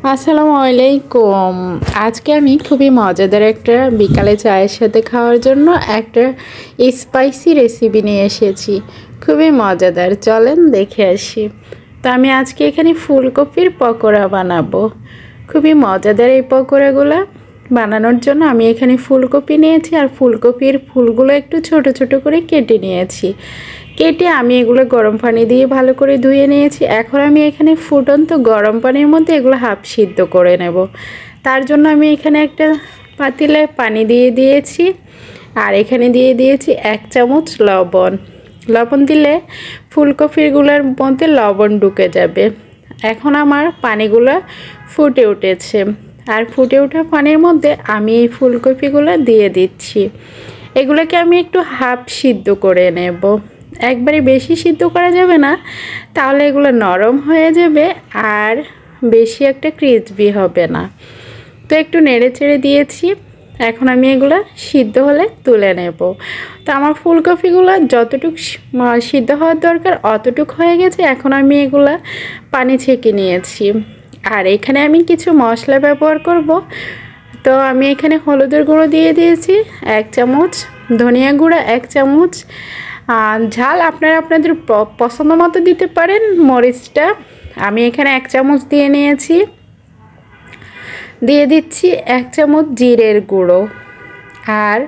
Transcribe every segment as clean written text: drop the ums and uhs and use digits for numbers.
আসসালামু আলাইকুম। আজকে আমি খুবই মজাদার একটা বিকালে চায়ের সাথে খাওয়ার জন্য একটা স্পাইসি রেসিপি নিয়ে এসেছি। খুবই মজাদার, চলেন দেখে আসি। তো আমি আজকে এখানে ফুলকপির পকোড়া বানাবো। খুবই মজাদার এই পকোড়াগুলো বানানোর জন্য আমি এখানে ফুলকপি নিয়েছি, আর ফুলকপির ফুলগুলো একটু ছোট ছোট করে কেটে নিয়েছি। কেটে আমি এগুলো গরম পানি দিয়ে ভালো করে ধুয়ে নিয়েছি। এখন আমি এখানে ফুটন্ত গরম পানির মধ্যে এগুলো হাফ সিদ্ধ করে নেব। তার জন্য আমি এখানে একটা পাতিলে পানি দিয়ে দিয়েছি, আর এখানে দিয়ে দিয়েছি 1 চামচ লবণ। লবণ দিলে ফুলকপিগুলোর মধ্যে লবণ ঢুকে যাবে। এখন আমার পানিগুলো ফুটে উঠেছে, আর ফুটে ওঠা পানির মধ্যে আমি এই ফুলকপিগুলো দিয়ে দিচ্ছি। এগুলোকে আমি একটু হাফ সিদ্ধ করে নেব। একবারে বেশি সিদ্ধ করা যাবে না, তাহলে এগুলো নরম হয়ে যাবে আর বেশি একটা ক্রিসপি হবে না। তো একটু নেড়ে চেড়ে দিয়েছি। এখন আমি এগুলো সিদ্ধ হলে তুলে নেব। তো আমার ফুলকপিগুলো যতটুকু সিদ্ধ হওয়ার দরকার অতটুকু হয়ে গেছে। এখন আমি এগুলো পানি ছেঁকে নিয়েছি, আর এখানে আমি কিছু মশলা ব্যবহার করব। তো আমি এখানে হলুদের গুঁড়ো দিয়ে দিয়েছি 1 চামচ, ধনিয়া গুঁড়ো 1 চামচ, ঝাল আপনারা আপনাদের পছন্দ মতো দিতে পারেন। মরিচটা আমি এখানে 1 চামচ দিয়ে নিয়েছি। দিয়ে দিচ্ছি 1 চামচ জিরের গুঁড়ো, আর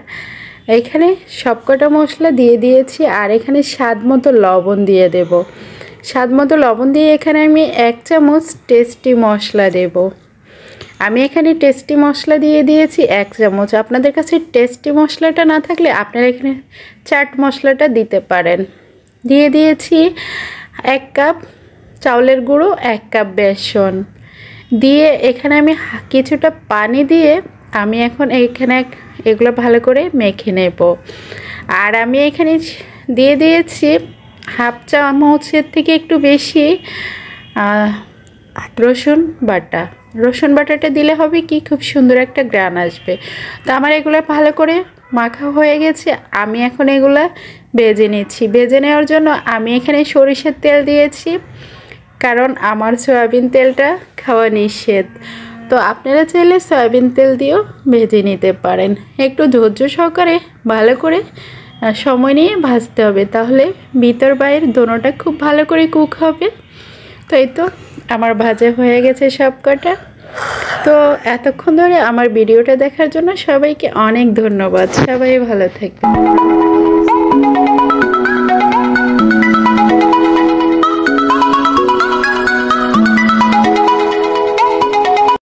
এখানে সবকটা মশলা দিয়ে দিয়েছি। আর এখানে স্বাদ মতো লবণ দিয়ে দেব। স্বাদ মতো লবণ দিয়ে এখানে আমি 1 চামচ টেস্টি মশলা দেব। আমি এখানে টেস্টি মশলা দিয়ে দিয়েছি 1 চামচ। আপনাদের কাছে টেস্টি মশলাটা না থাকলে আপনারা এখানে চাট মশলাটা দিতে পারেন। দিয়ে দিয়েছি 1 কাপ চাউলের গুঁড়ো, 1 কাপ বেসন দিয়ে এখানে আমি কিছুটা পানি দিয়ে আমি এখন এখানে এগুলো ভালো করে মেখে নেব। আর আমি এখানে দিয়ে দিয়েছি হাফ চামচের থেকে একটু বেশি রসুন বাটা। রসুন বাটাটা দিলে হবে কি, খুব সুন্দর একটা গ্রান আসবে। তো আমার এগুলো ভালো করে মাখা হয়ে গেছে। আমি এখন এগুলো ভেজে নিচ্ছি। ভেজে নেওয়ার জন্য আমি এখানে সরিষার তেল দিয়েছি, কারণ আমার সয়াবিন তেলটা খাওয়া নিষেধ। তো আপনারা চাইলে সয়াবিন তেল দিয়েও ভেজে নিতে পারেন। একটু ধৈর্য সহকারে ভালো করে সময় নিয়ে ভাজতে হবে, তাহলে ভিতর বাইরে দোনোটা খুব ভালো করে কুক হবে। তো এই তো আমার ভাজা হয়ে গেছে সব কটা। তো এতক্ষণ ধরে আমার ভিডিওটা দেখার জন্য সবাইকে অনেক ধন্যবাদ। সবাই ভালো থাকবেন।